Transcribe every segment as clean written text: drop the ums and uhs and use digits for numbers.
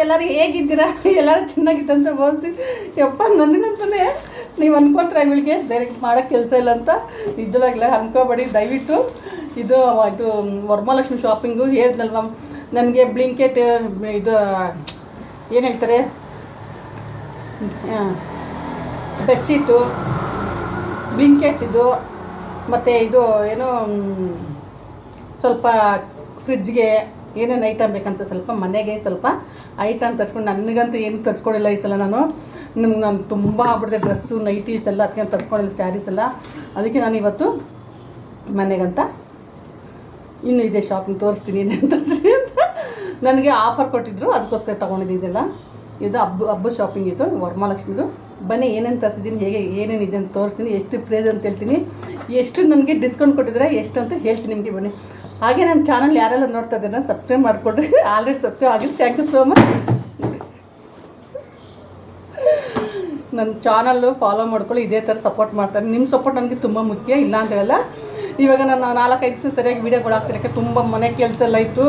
ಎಲ್ಲರೂ ಹೇಗಿದ್ದೀರಾ? ಎಲ್ಲರೂ ಚೆನ್ನಾಗಿತ್ತಂತ ಭಾವಿಸ್ತೀವಿ. ಯಪ್ಪ ನನಗಂತಲೇ ನೀವು ಅಂದ್ಕೊಳ್ತೀರ ಇವಳಿಗೆ ಬೇರೆ ಮಾಡೋಕ್ಕೆ ಕೆಲಸ ಇಲ್ಲ ಅಂತ. ನಿಜವಾಗ್ಲೂ ಅಂದ್ಕೋಬೇಡಿ ದಯವಿಟ್ಟು. ಇದು ವರಮಹಾಲಕ್ಷ್ಮಿ ಶಾಪಿಂಗು ಹೇಳಿದ್ನಲ್ವ, ನನಗೆ ಬ್ಲಿಂಕೆಟ್ ಇದು ಏನು ಹೇಳ್ತಾರೆ, ಬೆಡ್ಶೀಟು, ಬ್ಲಿಂಕೆಟ್ ಇದು, ಮತ್ತು ಇದು ಏನೋ ಸ್ವಲ್ಪ ಫ್ರಿಡ್ಜ್ಗೆ ಏನೇನು ಐಟಮ್ ಬೇಕಂತ ಸ್ವಲ್ಪ ಮನೆಗೆ ಸ್ವಲ್ಪ ಐಟಮ್ ತರಿಸ್ಕೊಂಡು, ನನಗಂತೂ ಏನು ತರಿಸ್ಕೊಂಡಿಲ್ಲ ಈ ಸಲ. ನಾನು ತುಂಬ ಆಗ್ಬಿಡ್ದೆ ಡ್ರೆಸ್ಸು ನೈಟೀಸ್ ಎಲ್ಲ, ಅದಕ್ಕೆ ತರಿಸ್ಕೊಂಡಿಲ್ಲ ಸ್ಯಾರೀಸ್ ಎಲ್ಲ. ಅದಕ್ಕೆ ನಾನು ಇವತ್ತು ಮನೆಗಂತ ಇನ್ನೂ ಇದೆ ಶಾಪಿಂಗ್ ತೋರಿಸ್ತೀನಿ ಅಂತ ನನಗೆ ಆಫರ್ ಕೊಟ್ಟಿದ್ದರು, ಅದಕ್ಕೋಸ್ಕರ ತೊಗೊಂಡಿದ್ದು ಇದೆಲ್ಲ. ಇದು ಹಬ್ಬ ಶಾಪಿಂಗ್ ಇದು ವರಮಹಾಲಕ್ಷ್ಮಿದು. ಬನ್ನಿ ಏನೇನು ತರಿಸಿದ್ದೀನಿ, ಹೇಗೆ ಏನೇನಿದೆ ಅಂತ ತೋರಿಸ್ತೀನಿ, ಎಷ್ಟು ಪ್ರೈಸ್ ಅಂತ ಹೇಳ್ತೀನಿ, ಎಷ್ಟು ನನಗೆ ಡಿಸ್ಕೌಂಟ್ ಕೊಟ್ಟಿದ್ದಾರೆ ಎಷ್ಟು ಅಂತ ಹೇಳ್ತೀನಿ ನಿಮಗೆ. ಬನ್ನಿ. ಹಾಗೆ ನನ್ನ ಚಾನಲ್ ಯಾರೆಲ್ಲ ನೋಡ್ತಾ ಇದ್ದಾರೆ ಸಬ್ಸ್ಕ್ರೈಬ್ ಮಾಡಿಕೊಡ್ರಿ. ಆಲ್ರೆಡಿ ಸಬ್ಸ್ಕ್ರೈಬ್ ಆಗಿದೆ, ಥ್ಯಾಂಕ್ ಯು ಸೋ ಮಚ್. ನನ್ನ ಚಾನಲ್ಲು ಫಾಲೋ ಮಾಡ್ಕೊಳ್ಳಿ, ಇದೇ ಥರ ಸಪೋರ್ಟ್ ಮಾಡ್ತಾರೆ. ನಿಮ್ಮ ಸಪೋರ್ಟ್ ನನಗೆ ತುಂಬ ಮುಖ್ಯ, ಇಲ್ಲ ಅಂತ ಹೇಳಲ್ಲ. ಇವಾಗ ನಾನು 4-5 ದಿವಸ ಸರಿಯಾಗಿ ವೀಡಿಯೋಗಳಾಗ್ತಿರೋಕ್ಕೆ ತುಂಬ ಮನೆ ಕೆಲಸ ಎಲ್ಲ ಇತ್ತು.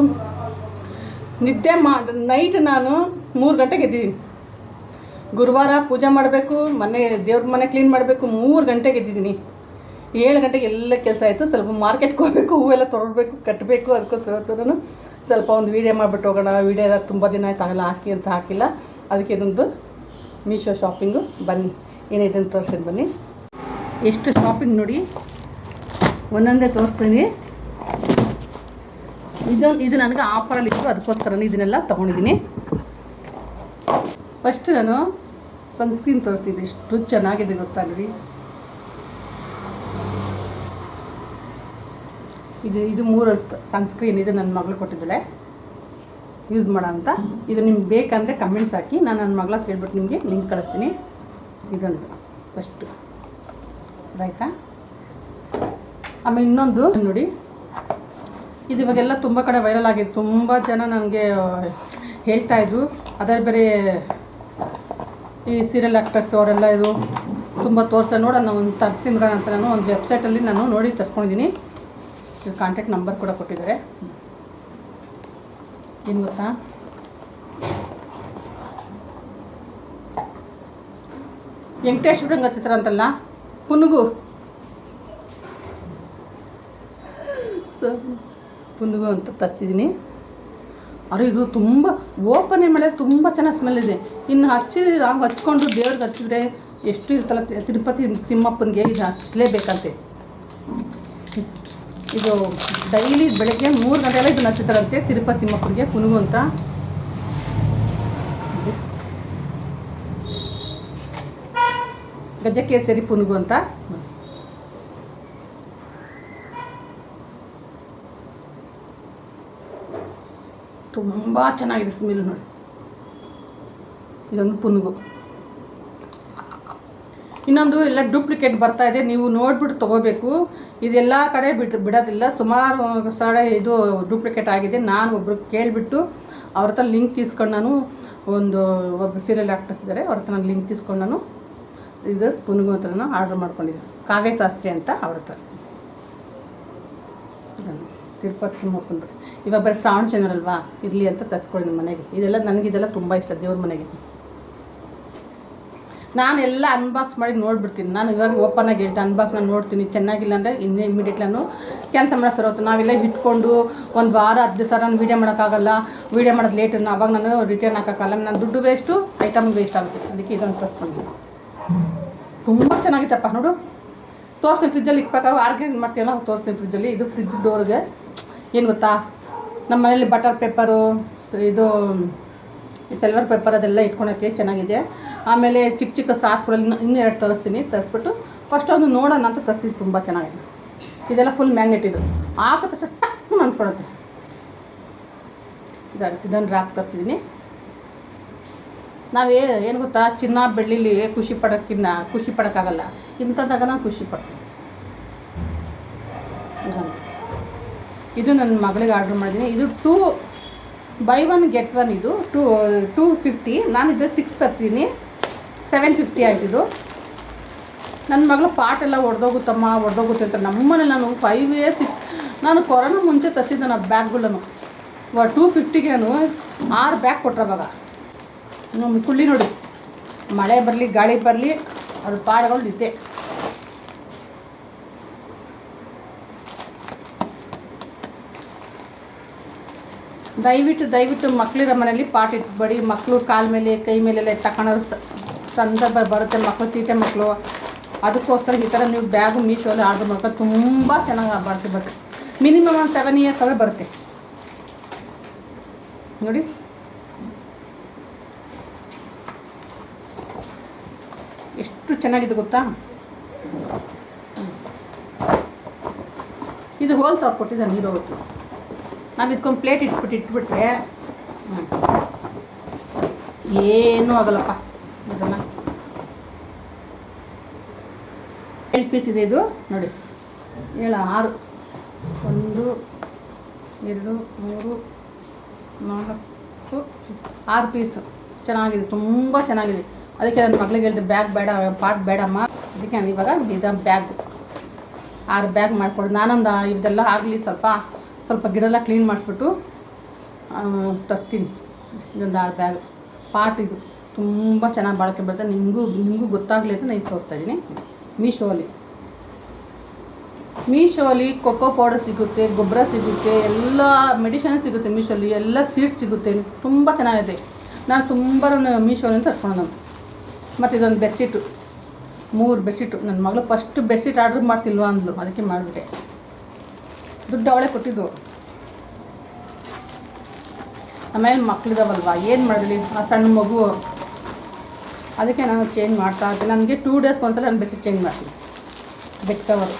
ನಿದ್ದೆ ನೈಟ್ ನಾನು 3 ಗಂಟೆಗೆ ಎದ್ದಿದ್ದೀನಿ. ಗುರುವಾರ ಪೂಜೆ ಮಾಡಬೇಕು, ದೇವ್ರ ಮನೆ ಕ್ಲೀನ್ ಮಾಡಬೇಕು, 3 ಗಂಟೆಗೆ ಎದ್ದಿದ್ದೀನಿ. 7 ಗಂಟೆಗೆ ಎಲ್ಲ ಕೆಲಸ ಆಯಿತು. ಸ್ವಲ್ಪ ಮಾರ್ಕೆಟ್ಗೆ ಹೋಗಬೇಕು, ಹೂವೆಲ್ಲ ತೊಗೊಳ್ಬೇಕು, ಕಟ್ಟಬೇಕು. ಅದಕ್ಕೋಸ್ಕರ ನಾನು ಸ್ವಲ್ಪ ಒಂದು ವೀಡಿಯೋ ಮಾಡಿಬಿಟ್ಟು ಹೋಗೋಣ. ವೀಡಿಯೋ ಎಲ್ಲ ತುಂಬ ದಿನ ಆಯ್ತು ಆಗಲ್ಲ ಹಾಕಿ ಅಂತ ಹಾಕಿಲ್ಲ. ಅದಕ್ಕೆ ಇದೊಂದು ಮೀಶೋ ಶಾಪಿಂಗು. ಬನ್ನಿ ಏನಿದೆ ಅಂತ ತೋರಿಸ್ತೀನಿ ಬನ್ನಿ. ಎಷ್ಟು ಶಾಪಿಂಗ್ ನೋಡಿ, ಒಂದೊಂದೇ ತೋರಿಸ್ತೀನಿ. ಇದು ನನಗೆ ಆಫರಲ್ಲಿ ಇತ್ತು, ಅದಕ್ಕೋಸ್ಕರ ಇದನ್ನೆಲ್ಲ ತೊಗೊಂಡಿದ್ದೀನಿ. ಫಸ್ಟ್ ನಾನು ಸನ್ಸ್ಕ್ರೀನ್ ತೋರಿಸ್ತೀನಿ. ಎಷ್ಟು ಚೆನ್ನಾಗಿದೆ ಗೊತ್ತಾಗ್ರಿ. ಇದು 3 ಸನ್ಸ್ಕ್ರೀನ್. ಇದು ನನ್ನ ಮಗಳು ಕೊಟ್ಟಿದ್ದಾಳೆ ಯೂಸ್ ಮಾಡೋ ಅಂತ. ಇದು ನಿಮ್ಗೆ ಬೇಕಂದರೆ ಕಮೆಂಟ್ಸ್ ಹಾಕಿ, ನಾನು ನನ್ನ ಮಗಳ ಕೇಳ್ಬಿಟ್ಟು ನಿಮಗೆ ಲಿಂಕ್ ಕಳಿಸ್ತೀನಿ. ಇದೊಂದು ಫಸ್ಟು ಆಯಿತಾ. ಆಮೇಲೆ ಇನ್ನೊಂದು ನೋಡಿ, ಇದು ಇವಾಗೆಲ್ಲ ತುಂಬ ಕಡೆ ವೈರಲ್ ಆಗಿದೆ. ತುಂಬ ಜನ ನನಗೆ ಹೇಳ್ತಾಯಿದ್ರು. ಅದರಲ್ಲಿ ಬೇರೆ ಈ ಸೀರಿಯಲ್ ಆ್ಯಕ್ಟರ್ಸ್ ಅವರೆಲ್ಲ ಇದು ತುಂಬ ತೋರಿಸ್ತಾರೆ. ನೋಡೋಣ ಒಂದು ತರಿಸಿಮ್ರ ಅಂತ ನಾನು ಒಂದು ವೆಬ್ಸೈಟಲ್ಲಿ ನಾನು ನೋಡಿ ತರಿಸ್ಕೊಂಡಿದ್ದೀನಿ. ಇದು ಕಾಂಟ್ಯಾಕ್ಟ್ ನಂಬರ್ ಕೂಡ ಕೊಟ್ಟಿದ್ದಾರೆ. ಏನು ಗೊತ್ತಾ, ವೆಂಕಟೇಶ್ವರ ಚಿತ್ರ ಅಂತಲ್ಲ, ಪುನುಗು ಪುನುಗು ಅಂತ ತರಿಸಿದ್ದೀನಿ. ಅರೆ ಇದು ತುಂಬ ಓಪನ್ ಮಾಡಿದ್ರೆ ತುಂಬ ಚೆನ್ನಾಗಿ ಸ್ಮೆಲ್ ಇದೆ. ಇನ್ನು ಹಚ್ಕೊಂಡು ದೇವ್ರಿಗೆ ಹಚ್ಚಿದ್ರೆ ಎಷ್ಟು ಇರ್ತಲ್ಲ. ತಿರುಪತಿ ತಿಮ್ಮಪ್ಪನಿಗೆ ಇದು ಹಚ್ಚಲೇಬೇಕಂತೆ. ಇದು ಡೈಲಿ ಬೆಳಗ್ಗೆ 3 ಗಂಟೆಲ್ಲ ಇದನ್ನು ಹಚ್ಚುತ್ತಾರಂತೆ ತಿರುಪತಿ ತಿಮ್ಮಪ್ಪನಿಗೆ, ಪುನುಗು ಅಂತ. ಗಜಕೇಸರಿ ಪುನುಗು ಅಂತ. ತುಂಬ ಚೆನ್ನಾಗಿದೆ ಸ್ಮೆಲ್ ನೋಡಿ. ಇದೊಂದು ಪುನುಗು. ಇನ್ನೊಂದು ಎಲ್ಲ ಡೂಪ್ಲಿಕೇಟ್ ಬರ್ತಾ ಇದೆ, ನೀವು ನೋಡಿಬಿಟ್ಟು ತೊಗೋಬೇಕು. ಇದೆಲ್ಲ ಕಡೆ ಬಿಡೋದಿಲ್ಲ. ಸುಮಾರು ಸಾಡೆ ಇದು ಡೂಪ್ಲಿಕೇಟ್ ಆಗಿದೆ. ನಾನು ಒಬ್ರು ಕೇಳಿಬಿಟ್ಟು ಅವ್ರ ಹತ್ರ ಲಿಂಕ್ ಇಸ್ಕೊಂಡು ನಾನು ಒಬ್ಬರು ಸೀರಿಯಲ್ ಆ್ಯಕ್ಟರ್ಸ್ ಇದ್ದಾರೆ, ಅವ್ರ ಹತ್ರ ನಾನು ಲಿಂಕ್ ಇಸ್ಕೊಂಡು ನಾನು ಇದು ಪುನುಗು ಅಂತ ನಾನು ಆರ್ಡ್ರ್ ಮಾಡ್ಕೊಂಡಿದ್ದೆ. ಕಾವ್ಯ ಶಾಸ್ತ್ರಿ ಅಂತ ಅವ್ರ ಹತ್ರ. ತಿರುಪತಿ ತಿಮ್ಮಪ್ಪಂದು ಇವಾಗ ಬರೀ ಶ್ರಾವಣ ಶನಿವಾರ ಅಲ್ವಾ, ಇರಲಿ ಅಂತ ತರಿಸ್ಕೊಳ್ಳಿ ನಿಮ್ಮ ಮನೆಗೆ. ನನಗಿದೆಲ್ಲ ತುಂಬ ಇಷ್ಟ, ದೇವ್ರ ಮನೆಗೆ. ನಾನು ಎಲ್ಲ ಅನ್ಬಾಕ್ಸ್ ಮಾಡಿ ನೋಡಿಬಿಡ್ತೀನಿ. ನಾನು ಇವಾಗ ಓಪನ್ ಆಗಿ ಹೇಳ್ತೀನಿ, ಅನ್ಬಾಕ್ಸ್ ನಾನು ನೋಡ್ತೀನಿ. ಚೆನ್ನಾಗಿಲ್ಲ ಅಂದರೆ ಇಮಿಡಿಯೇಟ್ಲಿ ನಾನು ಕ್ಯಾನ್ಸಲ್ ಮಾಡೋ ಸರ್ ಹೋಗ್ತೀನಿ. ನಾವೆಲ್ಲ ಇಟ್ಕೊಂಡು 1 ವಾರ 10 ದಿವಸ ನಾನು ವೀಡಿಯೋ ಮಾಡೋಕ್ಕಾಗಲ್ಲ. ವೀಡಿಯೋ ಮಾಡೋದು ಲೇಟ್, ಅವಾಗ ನಾನು ರಿಟರ್ನ್ ಹಾಕೋಕ್ಕಲ್ಲ. ನನ್ನ ದುಡ್ಡು ವೇಸ್ಟು, ಐಟಮ್ ವೇಸ್ಟ್ ಆಗುತ್ತೆ. ಅದಕ್ಕೆ ಇದೊಂದು ತರಿಸ್ಕೊಂಡು ತುಂಬ ಚೆನ್ನಾಗಿತ್ತಪ್ಪ. ನೋಡು, ತೋರಿಸ್ತೀನಿ. ಫ್ರಿಜ್ಜಲ್ಲಿ ಇಕ್ಬೇಕಾಗ ಆರ್ಗನೈಸ್ ಮಾಡ್ತೀವಲ್ಲ, ತೋರಿಸ್ತೀನಿ ಫ್ರಿಜ್ಜಲ್ಲಿ. ಇದು ಫ್ರಿಜ್ ಡೋರ್ಗೆ ಏನು ಗೊತ್ತಾ, ನಮ್ಮ ಮನೇಲಿ ಬಟರ್ ಪೇಪರು, ಇದು ಸಿಲ್ವರ್ ಪೇಪರ್ ಅದೆಲ್ಲ ಇಟ್ಕೊಳಕ್ಕೆ ಚೆನ್ನಾಗಿದೆ. ಆಮೇಲೆ ಚಿಕ್ಕ ಸಾಸ್ಗಳಲ್ಲಿ ಇನ್ನೂ 2 ತರಿಸ್ತೀನಿ. ತರಿಸ್ಬಿಟ್ಟು ಫಸ್ಟ್ ಒಂದು ನೋಡೋಣ ಅಂತ ತರಿಸಿದ್ದು. ತುಂಬ ಚೆನ್ನಾಗಿದೆ. ಇದೆಲ್ಲ ಫುಲ್ ಮ್ಯಾಗ್ನೆಟ್. ಇದು ಹಾಕೋ ತಕ್ಷಣ ಟಕ್ ಅಂದ್ಕೊಡುತ್ತೆ. ಇದನ್ನು ರ್ಯಾಕ್ ತರಿಸಿದ್ದೀನಿ. ಏನು ಗೊತ್ತಾ, ಚಿನ್ನ ಬೆಳ್ಳಿಲಿ ಖುಷಿ ಪಡೋಕ್ಕಾಗಲ್ಲ. ಇಂಥದ್ದಾಗ ನಾನು ಖುಷಿ ಪಡ್ತೀನಿ. ಇದು ನನ್ನ ಮಗಳಿಗೆ ಆರ್ಡ್ರ್ ಮಾಡಿದ್ದೀನಿ. ಇದು 2 buy 1 get 1. ಇದು 250. ನಾನು ಇದು 6 ತರಿಸಿದ್ದೀನಿ, 750 ಆಯ್ತು. ಇದು ನನ್ನ ಮಗಳು ಪಾಟೆಲ್ಲ ಒಡೆದೋಗುತ್ತೆ ಅಂತ ನಮ್ಮನೇಲಿ ನಾನು 5 years ನಾನು ಕೊರೋನಾ ಮುಂಚೆ ತರಿಸಿದ್ದೆ. ನಾನು ಬ್ಯಾಗ್ಗಳನ್ನು 250ಗೆ 6 ಬ್ಯಾಗ್ ಕೊಟ್ಟರೆ ಅವಾಗ ನಮ್ಮ ಕುಳ್ಳಿ ನೋಡಿ, ಮಳೆ ಬರಲಿ ಗಾಳಿ ಬರಲಿ ಅವ್ರ ಪಾಡುಗಳು ನಿದ್ದೆ. ದಯವಿಟ್ಟು ಮಕ್ಕಳಿರೋ ಮನೇಲಿ ಪಾಟ್ ಇಟ್ಬೇಡಿ. ಮಕ್ಕಳು ಕಾಲ ಮೇಲೆ ಕೈ ಮೇಲೆಲ್ಲ ತಗೊಳ್ಳೋ ಸಂದರ್ಭ ಬರುತ್ತೆ, ಮಕ್ಕಳು ತೀಟೆ ಮಕ್ಕಳು. ಅದಕ್ಕೋಸ್ಕರ ಈ ಥರ ನೀವು ಬ್ಯಾಗು ಮೀಶೋಲ್ಲಿ ಆರ್ಡ್ರ್ ಮಾಡ್ಕೊಂಡು ತುಂಬ ಚೆನ್ನಾಗಿ ಬರುತ್ತೆ. ಮಿನಿಮಮ್ ಒಂದು 7 ಇಯರ್ಸ್ ಆದರೂ ಬರುತ್ತೆ ನೋಡಿ. ಎಷ್ಟು ಚೆನ್ನಾಗಿದೆ ಗೊತ್ತಾ. ಇದು ಹೋಲ್ ಸಾಕು ಕೊಟ್ಟಿದ್ದ ನೀರು ಹೋಗುತ್ತೆ. ನಾವು ಇದಕ್ಕೊಂದು ಪ್ಲೇಟ್ ಇಟ್ಬಿಟ್ರೆ ಏನೂ ಆಗಲ್ಲಪ್ಪ. ಇದನ್ನು 7 ಪೀಸ್ ಇದೆ ಇದು ನೋಡಿ. 7 6 1 2 3 4 6 ಪೀಸು ಚೆನ್ನಾಗಿದೆ, ತುಂಬ ಚೆನ್ನಾಗಿದೆ. ಅದಕ್ಕೆ ನನ್ನ ಮಗಳಿಗೆ ಹೇಳಿದೆ ಬ್ಯಾಗ್ ಬೇಡ, ಪಾಟ್ ಬೇಡಮ್ಮ. ಅದಕ್ಕೆ ನಾನು ಇವಾಗ ಇದು ಬ್ಯಾಗ್ 6 ಬ್ಯಾಗ್ ಮಾಡಿಕೊಡು. ನಾನೊಂದು ಇದೆಲ್ಲ ಆಗಲಿ ಸ್ವಲ್ಪ ಗಿಡ ಕ್ಲೀನ್ ಮಾಡಿಸ್ಬಿಟ್ಟು ತರ್ತೀನಿ. ಇದೊಂದು 6 ಬ್ಯಾಗ್ ಪಾಟ್. ಇದು ತುಂಬ ಚೆನ್ನಾಗಿ ಬಾಳಿಕೆ ಬರುತ್ತೆ. ನಿಮಗೂ ಗೊತ್ತಾಗಲಿ ಅಂತ ನಾನು ತೋರಿಸ್ತಾ ಇದ್ದೀನಿ. ಮೀಶೋಲಿ ಕೊಕ್ಕೋ ಪೌಡರ್ ಸಿಗುತ್ತೆ, ಗೊಬ್ಬರ ಸಿಗುತ್ತೆ, ಎಲ್ಲ ಮೆಡಿಷನ್ ಸಿಗುತ್ತೆ. ಮೀಶೋಲಿ ಎಲ್ಲ ಸೀಡ್ಸ್ ಸಿಗುತ್ತೆ, ತುಂಬ ಚೆನ್ನಾಗಿದೆ. ನಾನು ತುಂಬ ಮೀಶೋಲಿಂದ ತರ್ಸ್ಕೊಂಡು. ಮತ್ತು ಇದೊಂದು ಬೆಡ್ಶೀಟು, 3 ಬೆಡ್ಶೀಟು. ನನ್ನ ಮಗಳು ಫಸ್ಟ್ ಬೆಡ್ಶೀಟ್ ಆರ್ಡ್ರ್ ಮಾಡ್ತಿಲ್ವ ಅಂದ್ಲು, ಅದಕ್ಕೆ ಮಾಡಿಬಿಟ್ಟೆ. ದುಡ್ಡು ಅವಳೇ ಕೊಟ್ಟಿದ್ದು. ಆಮೇಲೆ ಮಕ್ಕಳಿದಾವಲ್ವ, ಏನು ಮಾಡಿದ್ವಿ, ಆ ಸಣ್ಣ ಮಗು, ಅದಕ್ಕೆ ನಾನು ಚೇಂಜ್ ಮಾಡ್ತಾ ಇರ್ತೀನಿ. ನನಗೆ 2 ಡೇಸ್ಗೆ ಒಂದ್ಸಲ ನಾನು ಬೆಡ್ಶೀಟ್ ಚೇಂಜ್ ಮಾಡ್ತೀನಿ. ಬೆಡ್ ಕವರು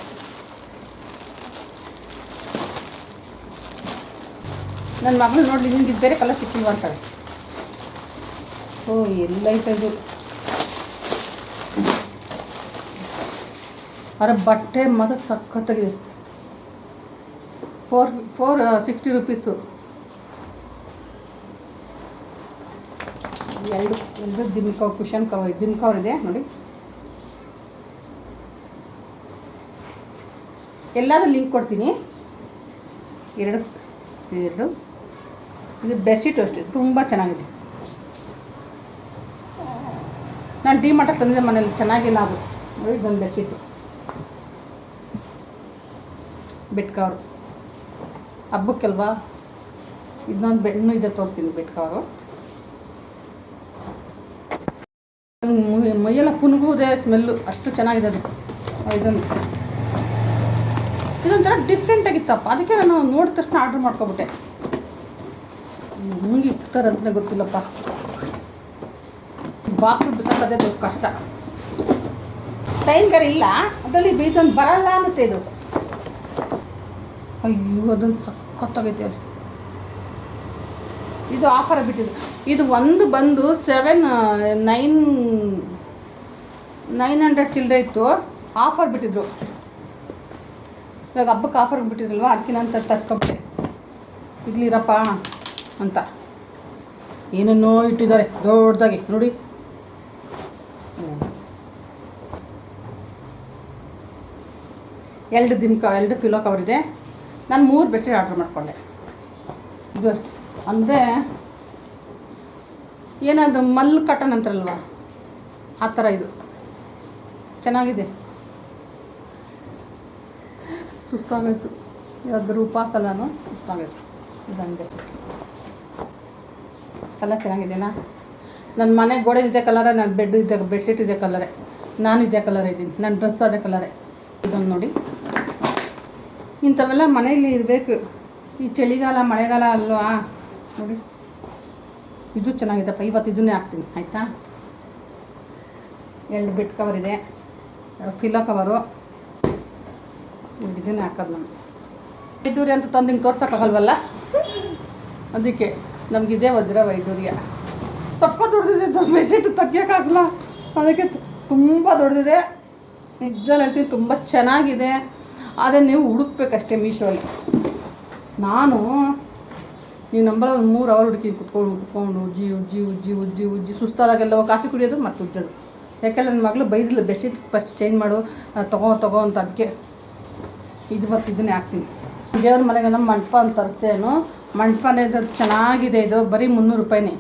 ನನ್ನ ಮಗಳು ನೋಡಲಿ, ನಿಮ್ಗೆ ಇದು ಬೇರೆ ಕಲರ್ ಸಿಕ್ಕಿಲ್ವ ಅಂತಾರೆ. ಎಲ್ಲೈತೆ ಇದು. ಅರೆ ಬಟ್ಟೆ ಮಾತ್ರ ಸಖತ್ತಾಗಿದೆ. 460 ರೂಪೀಸು. ಎರಡು ದಿಮ್ ಕವರ್, ಕುಷನ್ ಕವರ್, ದಿಮ್ ಕವರ್ ಇದೆ ನೋಡಿ. ಎಲ್ಲಾದರೂ ಲಿಂಕ್ ಕೊಡ್ತೀನಿ. ಎರಡು ಇದು ಬೆಡ್ಶೀಟು ಅಷ್ಟೇ, ತುಂಬ ಚೆನ್ನಾಗಿದೆ. ನಾನು ಡಿಮಾರ್ಟಲ್ಲಿ ತಂದಿದ್ದೆ ಮನೇಲಿ, ಚೆನ್ನಾಗಿಲ್ಲ ಅದು ನೋಡಿ. ಇದೊಂದು ಬೆಡ್ಶೀಟು, ಬೆಡ್ ಕವರು ಹಬ್ಬಕ್ಕಲ್ವಾ. ಇದೊಂದು ಬೆಡ್ನೂ ಇದೆ, ತೋರಿಸ್ತೀನಿ ಬೆಡ್ ಕವರು. ಮೈಯೆಲ್ಲ ಪುನುಗುವುದೇ ಸ್ಮೆಲ್ಲು, ಅಷ್ಟು ಚೆನ್ನಾಗಿದೆ ಅದು. ಇದೊಂಥರ ಡಿಫ್ರೆಂಟಾಗಿತ್ತಪ್ಪ, ಅದಕ್ಕೆ ನಾನು ನೋಡಿದ ತಕ್ಷಣ ಆರ್ಡ್ರ್ ಮಾಡ್ಕೊಬಿಟ್ಟೆ. ಹಂಗೆ ಇರ್ತಾರಂತಲೇ ಗೊತ್ತಿಲ್ಲಪ್ಪ. ಬಾಕ್ಲು ಬಿಸಾಕೋದೇ ದೊಡ್ಡ ಕಷ್ಟ. ಟೈಮ್ ಬೇರೆ ಇಲ್ಲ ಅದರಲ್ಲಿ, ಇದೊಂದು ಬರಲ್ಲ ಅನ್ನುತ್ತೆ ಇದು. ಅಯ್ಯೋ ಅದೊಂದು ಸಖತ್ತಾಗೈತೆ ಅದು. ಇದು ಆಫರ್ ಬಿಟ್ಟಿದ್ದು. ಇದು ಒಂದು ಬಂದು 900 ಚಿಲ್ಲರೆ ಇತ್ತು, ಆಫರ್ ಬಿಟ್ಟಿದ್ರು. ಇವಾಗ ಹಬ್ಬಕ್ಕೆ ಆಫರ್ ಬಿಟ್ಟಿದ್ರಲ್ವ, ಅದಕ್ಕೆ ನಾನು ತರ್ಸ್ಕೊಬಿಟ್ಟೆ. ಇರ್ಲಿರಪ್ಪ ಅಂತ ಏನನ್ನೋ ಇಟ್ಟಿದ್ದಾರೆ ದೊಡ್ಡದಾಗಿ ನೋಡಿ. ಎರಡು ಪಿಲೋ ಕವರ್ ಇದೆ. ನಾನು 3 ಬೆಡ್ಶೀಟ್ ಆರ್ಡ್ರ್ ಮಾಡಿಕೊಂಡೆ. ಇದು ಅಂದರೆ ಏನಾದರೂ ಮಲ್ ಕಾಟನ್ ಅಂತಾರಲ್ವ, ಆ ಥರ ಇದು ಚೆನ್ನಾಗಿದೆ. ಸುಸ್ತಾಗೋಯ್ತು, ಯಾವ್ದಾದ್ರು ಉಪವಾಸ ನಾನು ಸುಸ್ತಾಗೋಯ್ತು. ಇದೊಂದು ಬೆಡ್ಶೀಟ್ ಕಲರ್ ಚೆನ್ನಾಗಿದೆಯಲ್ಲ. ನನ್ನ ಮನೆ ಗೋಡೆ ಇದೆ ಕಲರೇ, ನನ್ನ ಬೆಡ್ ಇದೆ, ಬೆಡ್ಶೀಟ್ ಇದೆ ಕಲರೇ, ನಾನು ಇದೇ ಕಲರ್ ಇದ್ದೀನಿ, ನನ್ನ ಡ್ರೆಸ್ ಅದೇ ಕಲರೇ. ಇದೊಂದು ನೋಡಿ, ಇಂಥವೆಲ್ಲ ಮನೆಯಲ್ಲಿ ಇರಬೇಕು. ಈ ಚಳಿಗಾಲ ಮಳೆಗಾಲ ಅಲ್ವಾ ನೋಡಿ. ಇದು ಚೆನ್ನಾಗಿದೆಪ್ಪ, ಇವತ್ತು ಇದನ್ನೇ ಹಾಕ್ತೀನಿ ಆಯಿತಾ. 2 ಬೆಡ್ ಕವರ್ ಇದೆ, ಪಿಲ್ಲೋ ಕವರು, ಇದನ್ನೇ ಹಾಕೋದು. ನಾನು ವೈಡೂರ್ಯ ಅಂತ ತಂದು ಹಿಂಗೆ ತೋರ್ಸೋಕ್ಕಾಗಲ್ವಲ್ಲ, ಅದಕ್ಕೆ ನಮಗಿದೆ ವಜ್ರ ವೈಡೂರ್ಯ. ಸ್ವಲ್ಪ ದೊಡ್ಡದಿದೆ, ಬೆಡ್ಶೀಟ್ ತೆಗಿಯೋಕ್ಕಾಗಲ್ಲ, ಅದಕ್ಕೆ ತುಂಬ ದೊಡ್ಡದಿದೆ. ನಿಜವಾಗ್ಲೂ ಹೇಳ್ತೀನಿ, ತುಂಬ ಚೆನ್ನಾಗಿದೆ. ಆದರೆ ನೀವು ಹುಡುಕ್ಬೇಕಷ್ಟೇ ಮೀಶೋಲಿ. ನೀವು ನಂಬರ್ ಒಂದು 3 ಅವರ್ ಹುಡುಕಿ ಕುತ್ಕೊಂಡು ಉಜ್ಜಿ ಸುಸ್ತಾದಾಗೆಲ್ಲ ಕಾಫಿ ಕುಡಿಯೋದು ಮತ್ತು ಉಜ್ಜೋದು. ಯಾಕೆಂದರೆ ನನ್ನ ಮಗಳು ಬೈದಿಲ್ಲ, ಬೆಡ್ಶೀಟ್ ಫಸ್ಟ್ ಚೇಂಜ್ ಮಾಡು, ತಗೋ ಅಂತ. ಅದಕ್ಕೆ ಇದನ್ನೇ ಹಾಕ್ತೀನಿ. ದೇವ್ರ ಮನೆಗೆ ನಮ್ಮ ಮಂಟಪ ಅಂತ ತರಿಸ್ತೇನು, ಮಂಟಪನೇ ಚೆನ್ನಾಗಿದೆ. ಇದು ಬರೀ 300 ರೂಪಾಯಿನೇ.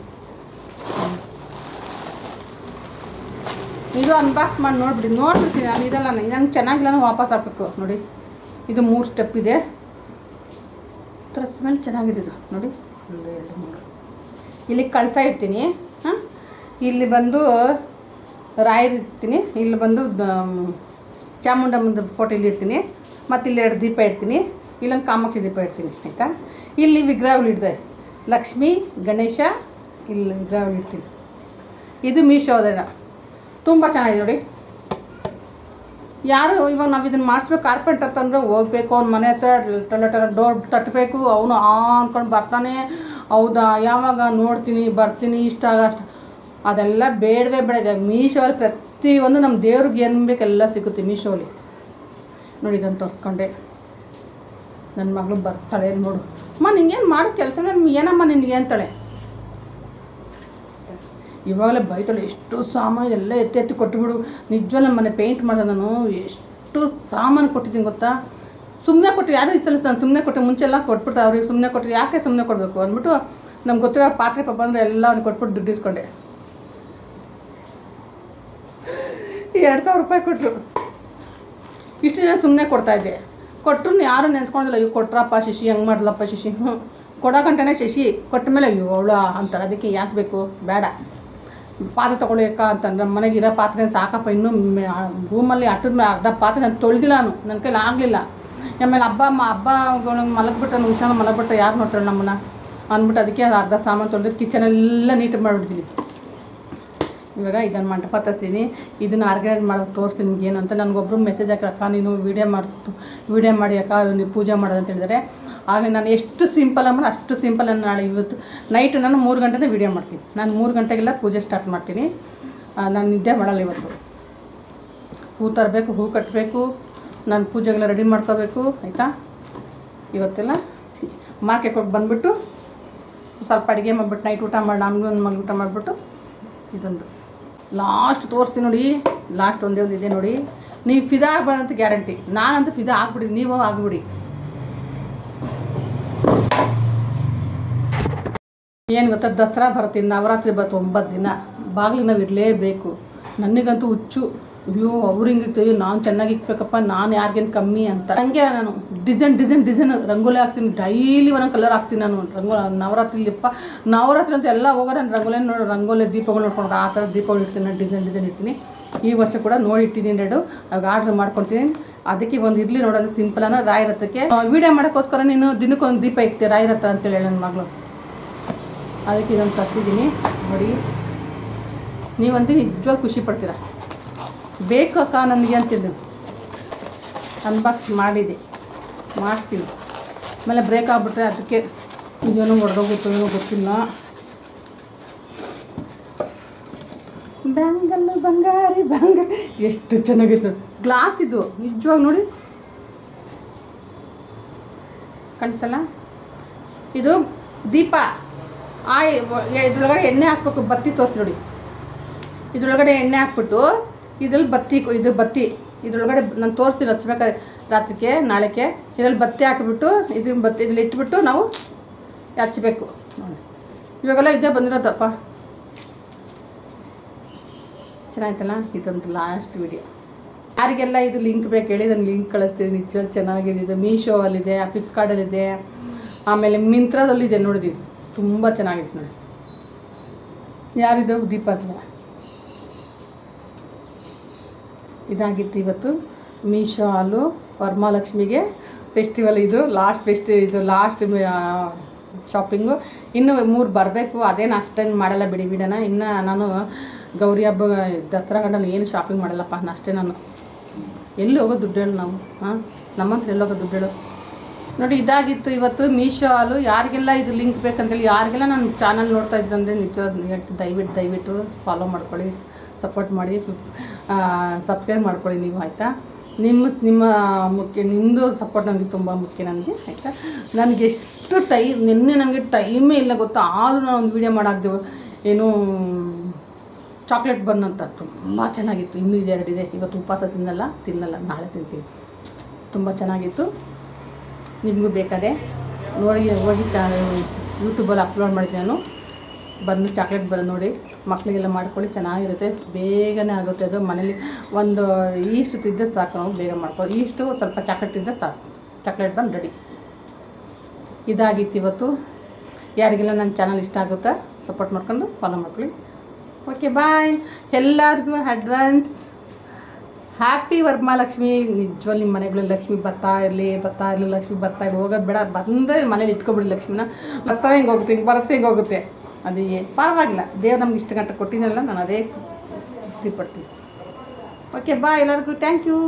ಇದು ಅನ್ಬಾಕ್ಸ್ ಮಾಡಿ ನೋಡ್ಬಿಡ್ತೀನಿ ನಾನು ಇದೆಲ್ಲ ನಂಗೆ ಚೆನ್ನಾಗಿಲ್ಲ ವಾಪಸ್ ಹಾಕಬೇಕು ನೋಡಿ. ಇದು 3 ಸ್ಟೆಪ್ ಇದೆ. ಥರ ಸ್ಮೆಲ್ ಚೆನ್ನಾಗಿದೆ ಇದು ನೋಡಿ. 1 2 3 ಇಲ್ಲಿ ಕಳಸ ಇಡ್ತೀನಿ. ಹಾಂ, ಇಲ್ಲಿ ಬಂದು ರಾಯರು ಇಡ್ತೀನಿ. ಇಲ್ಲಿ ಬಂದು ಚಾಮುಂಡಮ್ಮನ ಫೋಟೋ ಇಲ್ಲಿ ಇಡ್ತೀನಿ. ಮತ್ತು ಇಲ್ಲಿ 2 ದೀಪ ಇಡ್ತೀನಿ. ಇಲ್ಲೊಂದು ಕಾಮಾಕ್ಷಿ ದೀಪ ಇಡ್ತೀನಿ ಆಯಿತಾ. ಇಲ್ಲಿ ವಿಗ್ರಹಗಳು ಇಡ್ದೆ, ಲಕ್ಷ್ಮೀ ಗಣೇಶ ಇಲ್ಲಿ ವಿಗ್ರಹಗಳು ಇಡ್ತೀನಿ. ಇದು ಮೀಶೋದೆಲ್ಲ ತುಂಬ ಚೆನ್ನಾಗಿದೆ ನೋಡಿ. ಯಾರು ಇವಾಗ ನಾವು ಇದನ್ನು ಮಾಡಿಸ್ಬೇಕು ಕಾರ್ಪೆಂಟರ್ ತಂದರೆ ಹೋಗ್ಬೇಕು, ಅವ್ನ ಮನೆ ಹತ್ರ ಡೋರ್ ತಟ್ಟಬೇಕು, ಅವನು ಅಂದ್ಕೊಂಡು ಬರ್ತಾನೆ. ಹೌದಾ ಯಾವಾಗ ನೋಡ್ತೀನಿ ಬರ್ತೀನಿ ಇಷ್ಟ ಅಷ್ಟು ಅದೆಲ್ಲ ಬೇಡವೇ ಬೇಡ. ಮೀಶೋಲ್ಲಿ ಪ್ರತಿಯೊಂದು ನಮ್ಮ ದೇವ್ರಿಗೆ ಏನು ಬೇಕೆಲ್ಲ ಸಿಗುತ್ತೆ ಮೀಶೋಲಿ ನೋಡಿ. ಇದನ್ನು ತೋರಿಸ್ಕೊಂಡೆ ನನ್ನ ಮಗಳು ಬರ್ತಾಳೆ ನೋಡು. ಅಮ್ಮ ನಿಂಗೇನು ಮಾಡೋ ಕೆಲಸ ಏನಮ್ಮ ನಿನಗೆ ಅಂತಾಳೆ. ಇವಾಗಲೇ ಬೈತಾಳೆ, ಎಷ್ಟು ಸಾಮಾನು ಎಲ್ಲ ಎತ್ತಿ ಕೊಟ್ಟುಬಿಡು. ನಿಜವಾಗ ನಮ್ಮ ಮನೆ ಪೇಂಟ್ ಮಾಡಿದೆ ನಾನು, ಎಷ್ಟು ಸಾಮಾನು ಕೊಟ್ಟಿದ್ದೀನಿ ಗೊತ್ತಾ. ಸುಮ್ಮನೆ ಕೊಟ್ಟು ಯಾರು ಈ ಸಲ ನಾನು ಸುಮ್ಮನೆ ಕೊಟ್ಟೆ, ಮುಂಚೆಲ್ಲ ಕೊಟ್ಬಿಟ್ಟು ಅವ್ರಿಗೆ ಸುಮ್ಮನೆ ಕೊಟ್ಟರೆ ಯಾಕೆ ಸುಮ್ಮನೆ ಕೊಡಬೇಕು ಅಂದ್ಬಿಟ್ಟು ನಮ್ಗೆ ಗೊತ್ತಿರೋ ಪಾತ್ರೆ ಬಂದರೆ ಎಲ್ಲ ಅವ್ನಿಗೆ ಕೊಟ್ಬಿಟ್ಟು ದುಡ್ಡು ಇಸ್ಕೊಂಡೆ. 2000 ರೂಪಾಯಿ ಕೊಟ್ಟರು. ಇಷ್ಟು ಜನ ಸುಮ್ಮನೆ ಕೊಡ್ತಾಯಿದ್ದೆ. ಕೊಟ್ಟರು ಯಾರು ನೆನೆಸ್ಕೊಂಡಿಲ್ಲ, ಇವು ಕೊಟ್ರಪ್ಪ ಶಶಿ ಹೆಂಗೆ ಮಾಡಲಪ್ಪ ಶಶಿ. ಕೊಡೋ ಗಂಟೆನೇ ಶಶಿ ಕೊಟ್ಟ ಮೇಲೆ ಅಯ್ಯೋ ಅವಳು ಅಂತಾರೆ. ಅದಕ್ಕೆ ಯಾಕೆ ಬೇಕು ಬೇಡ. ಪಾತ್ರೆ ತೊಗೊಳ್ಳೋಕ್ಕ ಅಂತಂದ್ರೆ ನಮ್ಮ ಮನೆಗಿರೋ ಪಾತ್ರೆ ಸಾಕಪ್ಪ. ಇನ್ನೂ ರೂಮಲ್ಲಿ ಅಟ್ಟದ ಮೇಲೆ ಅರ್ಧ ಪಾತ್ರೆ ನಾನು ತೊಳೆದಿಲ್ಲ, ನನ್ನ ಕೈಲಿ ಆಗಲಿಲ್ಲ. ಆಮೇಲೆ ಹಬ್ಬಗಳಿಗೆ ಮಲಗಿಬಿಟ್ರೆ ಹುಷಾರ ಮಲಗಿಬಿಟ್ರೆ ಯಾರು ನೋಡ್ತಾರೆ ನಮ್ಮನ್ನ ಅಂದ್ಬಿಟ್ಟು ಅದಕ್ಕೆ ಅರ್ಧ ಸಾಮಾನು ತೊಳೆದು ಕಿಚನೆಲ್ಲ ನೀಟಾಗಿ ಮಾಡಿಬಿಡ್ತೀನಿ. ಇವಾಗ ಇದನ್ನು ಮಂಟಪ ತರ್ತೀನಿ. ಇದನ್ನು ಆರ್ಗನೈಸ್ ಮಾಡೋದು ತೋರಿಸ್ತೀನಿ ನಿಮ್ಗೆ ಏನು ಅಂತ. ನನಗೊಬ್ಬರು ಮೆಸೇಜ್ ಹಾಕಿ ನೀನು ವೀಡಿಯೋ ಮಾಡಿ ಅಕ್ಕ ನೀವು ಪೂಜೆ ಮಾಡೋದು ಅಂತ ಹೇಳಿದರೆ, ಆಗ ನಾನು ಎಷ್ಟು ಸಿಂಪಲ್ ಮಾಡಿ ಅಷ್ಟು ಸಿಂಪಲ್. ನಾಳೆ ಇವತ್ತು ನೈಟ್ ನಾನು 3 ಗಂಟೆನೇ ವೀಡಿಯೋ ಮಾಡ್ತೀನಿ. ನಾನು 3 ಗಂಟೆಗೆಲ್ಲ ಪೂಜೆ ಸ್ಟಾರ್ಟ್ ಮಾಡ್ತೀನಿ. ನಾನು ನಿದ್ದೆ ಮಾಡಲ್ಲ ಇವತ್ತು. ಹೂ ತರಬೇಕು, ಹೂ ಕಟ್ಟಬೇಕು, ನಾನು ಪೂಜೆಗೆಲ್ಲ ರೆಡಿ ಮಾಡ್ಕೋಬೇಕು ಆಯಿತಾ. ಇವತ್ತೆಲ್ಲ ಮಾರ್ಕೆಟ್ ಹೋಗಿ ಬಂದುಬಿಟ್ಟು ಸ್ವಲ್ಪ ಅಡುಗೆ ಮಾಡಿಬಿಟ್ಟು ನೈಟ್ ಊಟ ಮಾಡಿ ನನಗೂ ನನ್ನ ಮಗ ಊಟ ಮಾಡಿಬಿಟ್ಟು ಇದೊಂದು ಲಾಸ್ಟ್ ತೋರಿಸ್ತೀನಿ ನೋಡಿ. ಲಾಸ್ಟ್ ಒಂದೇ ಒಂದು ಇದೆ ನೋಡಿ. ನೀವು ಫಿದಾ ಆಗ್ಬಾರ್ದಂತ ಗ್ಯಾರಂಟಿ. ನಾನಂತೂ ಫಿದಾ ಆಗ್ಬಿಡಿ, ನೀವು ಆಗಿಬಿಡಿ. ಏನು ಗೊತ್ತಾ, ದಸರಾ ಬರುತ್ತೆ, ನವರಾತ್ರಿ ಬರುತ್ತೆ, 9 ದಿನ ಬಾಗಿಲು ನಾವು ಇರಲೇಬೇಕು. ನನಗಂತೂ ಹುಚ್ಚು. ಅಯ್ಯೋ ಅವ್ರು ಹಿಂಗಿರ್ತೀವಿ, ನಾನು ಚೆನ್ನಾಗಿ ಇಕ್ಬೇಕಪ್ಪ, ನಾನು ಯಾರಿಗೇನು ಕಮ್ಮಿ ಅಂತ. ಹಂಗೆ ನಾನು ಡಿಸೈನ್ ರಂಗೋಲಿ ಹಾಕ್ತೀನಿ. ಡೈಲಿ ಒಂದೊಂದು ಕಲರ್ ಹಾಕ್ತೀನಿ ನಾನು. ನವರಾತ್ರಿಲಿಪ್ಪ ನವರಾತ್ರಿ ಅಂತ ಎಲ್ಲ ಹೋಗೋರು ನಾನು ರಂಗೋಲಿ ದೀಪಗಳು ನೋಡ್ಕೊಂಡು ಆ ಥರ ದೀಪಗಳು ಇಡ್ತೀನಿ. ನಾನು ಡಿಸೈನ್ ಇಡ್ತೀನಿ. ಈ ವರ್ಷ ಕೂಡ ನೋಡಿ ಇಟ್ಟಿದ್ದೀನಿ 2. ಅವಾಗ ಆರ್ಡ್ರ್ ಮಾಡ್ಕೊಳ್ತೀನಿ. ಅದಕ್ಕೆ ಒಂದು ಇಡ್ಲಿ ನೋಡೋದು ಸಿಂಪಲ್ ಅನ್ನೋ ರಾಯರ ಹತ್ರಕ್ಕೆ ವೀಡಿಯೋ ಮಾಡೋಕ್ಕೋಸ್ಕರ ನೀನು ದಿನಕ್ಕೊಂದು ದೀಪ ಇಕ್ತೀಯ ರಾಯರ ಹತ್ರ ಅಂತೇಳಿ ನನ್ನ ಮಗಳು. ಅದಕ್ಕೆ ಇದನ್ನು ತರ್ಸಿದ್ದೀನಿ ನೋಡಿ. ನೀವಂತೂ ನಿಜವಾಗಿ ಖುಷಿ ಪಡ್ತೀರಾ. ಬೇಕು ಅಕ್ಕ ನನಗೆ ಅಂತಿದ್ದು ಅನ್ಬಾಕ್ಸ್ ಮಾಡ್ತೀನಿ. ಆಮೇಲೆ ಬ್ರೇಕ್ ಆಗಿಬಿಟ್ರೆ ಅದಕ್ಕೆ ಏನೋ ಹೊಡೆದೋಗುತ್ತೋ ಏನೋ ಗೊತ್ತಿಲ್ಲ. ಬ್ಯಾಂಗಲ್ಲು ಬಂಗಾರಿ ಎಷ್ಟು ಚೆನ್ನಾಗಿತ್ತು. ಗ್ಲಾಸ್ ಇದು ನಿಜವಾಗಿ ನೋಡಿ ಕಾಣ್ತಲ್ಲ. ಇದು ದೀಪ ಇದ್ರೊಳಗಡೆ ಎಣ್ಣೆ ಹಾಕ್ಬೇಕು. ಬತ್ತಿ ತೋರಿಸಿ ನೋಡಿ. ಇದ್ರೊಳಗಡೆ ಎಣ್ಣೆ ಹಾಕ್ಬಿಟ್ಟು ಇದ್ರಲ್ಲಿ ಬತ್ತಿ ಇದ್ರೊಳಗಡೆ ನಾನು ತೋರಿಸ್ತೀನಿ ಹಚ್ಬೇಕಾದ್ರೆ ರಾತ್ರಿಗೆ ನಾಳೆಗೆ. ಇದ್ರಲ್ಲಿ ಬತ್ತಿ ಹಾಕಿಬಿಟ್ಟು ಇದ್ರಲ್ಲಿ ಇಟ್ಬಿಟ್ಟು ನಾವು ಹಚ್ಬೇಕು. ಇವಾಗೆಲ್ಲ ಇದೇ ಬಂದಿರೋದಪ್ಪ. ಚೆನ್ನಾಯ್ತಲ್ಲ. ಇದೊಂದು ಲಾಸ್ಟ್ ವಿಡಿಯೋ. ಯಾರಿಗೆಲ್ಲ ಇದು ಲಿಂಕ್ ಬೇಕು ಹೇಳಿ ನಾನು ಲಿಂಕ್ ಕಳಿಸ್ತೀನಿ. ನಿಜವಾಗಿ ಚೆನ್ನಾಗಿದೆ. ಇದು ಮೀಶೋ ಅಲ್ಲಿದೆ, ಫ್ಲಿಪ್ಕಾರ್ಟಲ್ಲಿದೆ, ಆಮೇಲೆ ಮಿಂತ್ರಾದಲ್ಲಿದೆ. ನೋಡಿದ್ದೀವಿ ತುಂಬ ಚೆನ್ನಾಗಿತ್ತು ನೋಡಿ. ಯಾರಿದು ದೀಪ ಅಥವಾ ಇದಾಗಿತ್ತು ಇವತ್ತು ಮೀಶೋ ಹಾಲು ವರಮಹಾಲಕ್ಷ್ಮಿಗೆ ಫೆಸ್ಟಿವಲ್. ಇದು ಲಾಸ್ಟ್ ಶಾಪಿಂಗು. ಇನ್ನೂ 3 ಬರಬೇಕು. ಅದೇನು ಅಷ್ಟೇನು ಮಾಡಲ್ಲ ಬಿಡಿ ವಿಡಿಯೋನ. ಇನ್ನು ನಾನು ಗೌರಿ ಹಬ್ಬ ದಸರಾ ಗಂಡಲ್ಲಿ ಏನು ಶಾಪಿಂಗ್ ಮಾಡಲ್ಲಪ್ಪ ಅಷ್ಟೇ. ನಾನು ಎಲ್ಲಿ ಹೋಗೋ ದುಡ್ಡು ಹೇಳು ನಾವು. ನಮ್ಮ ಹತ್ರ ಎಲ್ಲಿ ಹೋಗೋ ದುಡ್ಡು ಹೇಳು ನೋಡಿ. ಇದಾಗಿತ್ತು ಇವತ್ತು ಮೀಶೋ ಹಾಲು. ಯಾರಿಗೆಲ್ಲ ಇದು ಲಿಂಕ್ ಬೇಕಂತೇಳಿ ಯಾರಿಗೆಲ್ಲ ನನ್ನ ಚಾನಲ್ ನೋಡ್ತಾ ಇದ್ದಂದರೆ ನಿಜವಾದ ಹೇಳ್ತೀನಿ, ದಯವಿಟ್ಟು ಫಾಲೋ ಮಾಡ್ಕೊಳ್ಳಿ, ಸಪೋರ್ಟ್ ಮಾಡಿ, ಸಬ್ಸ್ಕ್ರೈಬ್ ಮಾಡ್ಕೊಳ್ಳಿ ನೀವು ಆಯಿತಾ. ನಿಮ್ಮ ಮುಖ್ಯ. ನಿಮ್ಮದು ಸಪೋರ್ಟ್ ನನಗೆ ತುಂಬ ಮುಖ್ಯ ನನಗೆ ಆಯಿತಾ. ನನಗೆ ಎಷ್ಟು ನಿನ್ನೆ ನನಗೆ ಟೈಮೇ ಇಲ್ಲ ಗೊತ್ತಾ. ಆದರೂ ನಾನು ಒಂದು ವೀಡಿಯೋ ಮಾಡಾಕ್ದೆವು. ಏನು ಚಾಕ್ಲೇಟ್ ಬನ್ ಅಂತ ತುಂಬ ಚೆನ್ನಾಗಿತ್ತು. ಇನ್ನೂ 2 ಇದೆ. ಇವತ್ತು ಉಪವಾಸ ತಿನ್ನಲ್ಲ, ನಾಳೆ ತಿಂತೀನಿ. ತುಂಬ ಚೆನ್ನಾಗಿತ್ತು. ನಿಮಗೂ ಬೇಕಾದೆ ನೋಡಿ ಹೋಗಿ ಯೂಟ್ಯೂಬಲ್ಲಿ ಅಪ್ಲೋಡ್ ಮಾಡಿದ್ದೆ ನಾನು. ಬನ್ನು ಚಾಕ್ಲೇಟ್ ಬನ್ನು ನೋಡಿ, ಮಕ್ಕಳಿಗೆಲ್ಲ ಮಾಡ್ಕೊಳ್ಳಿ, ಚೆನ್ನಾಗಿರುತ್ತೆ, ಬೇಗನೆ ಆಗುತ್ತೆ ಅದು. ಮನೇಲಿ ಒಂದು ಈಸ್ಟ್ ತಿದ್ದರೆ ಸಾಕು, ನಾವು ಬೇಗ ಮಾಡ್ಕೊಳ್ಳಿ. ಈಸ್ಟು ಸ್ವಲ್ಪ ಚಾಕ್ಲೇಟ್ ಇದ್ದರೆ ಸಾಕು, ಚಾಕ್ಲೇಟ್ ಬನ್ ರೆಡಿ. ಇದಾಗಿತ್ತು ಇವತ್ತು. ಯಾರಿಗೆಲ್ಲ ನನ್ನ ಚಾನಲ್ ಇಷ್ಟ ಆಗುತ್ತಾ ಸಪೋರ್ಟ್ ಮಾಡ್ಕೊಂಡು ಫಾಲೋ ಮಾಡ್ಕೊಳ್ಳಿ. Okay bye. ಎಲ್ಲರಿಗೂ ಅಡ್ವಾನ್ಸ್ ಹ್ಯಾಪಿ ವರಮಹಾಲಕ್ಷ್ಮಿ. ನಿಜವಲ್ಲಿ ನಿಮ್ಮ ಮನೆಗಳಲ್ಲಿ ಲಕ್ಷ್ಮಿ ಬರ್ತಾ ಇರಲಿ ಲಕ್ಷ್ಮಿ ಬರ್ತಾ ಇರಲಿ, ಹೋಗೋದು ಬೇಡ, ಬಂದರೆ ಮನೇಲಿ ಇಟ್ಕೊಬಿಡಿ ಲಕ್ಷ್ಮಿನ. ಬರ್ತಾ ಹಿಂಗೆ ಹೋಗುತ್ತೆ, ಹಿಂಗೆ ಬರುತ್ತೆ, ಹಿಂಗೆ ಹೋಗುತ್ತೆ, ಅದೇ ಪರವಾಗಿಲ್ಲ. ದೇವ್ರು ನಮ್ಗೆ ಇಷ್ಟು ಗಂಟೆ ಕೊಟ್ಟಿದ್ದಲ್ಲ, ನಾನು ಅದೇ ತೃಪ್ತಿ ಪಡ್ತೀನಿ. ಓಕೆ ಬಾಯ್, ಎಲ್ಲರಿಗೂ ಥ್ಯಾಂಕ್ ಯು.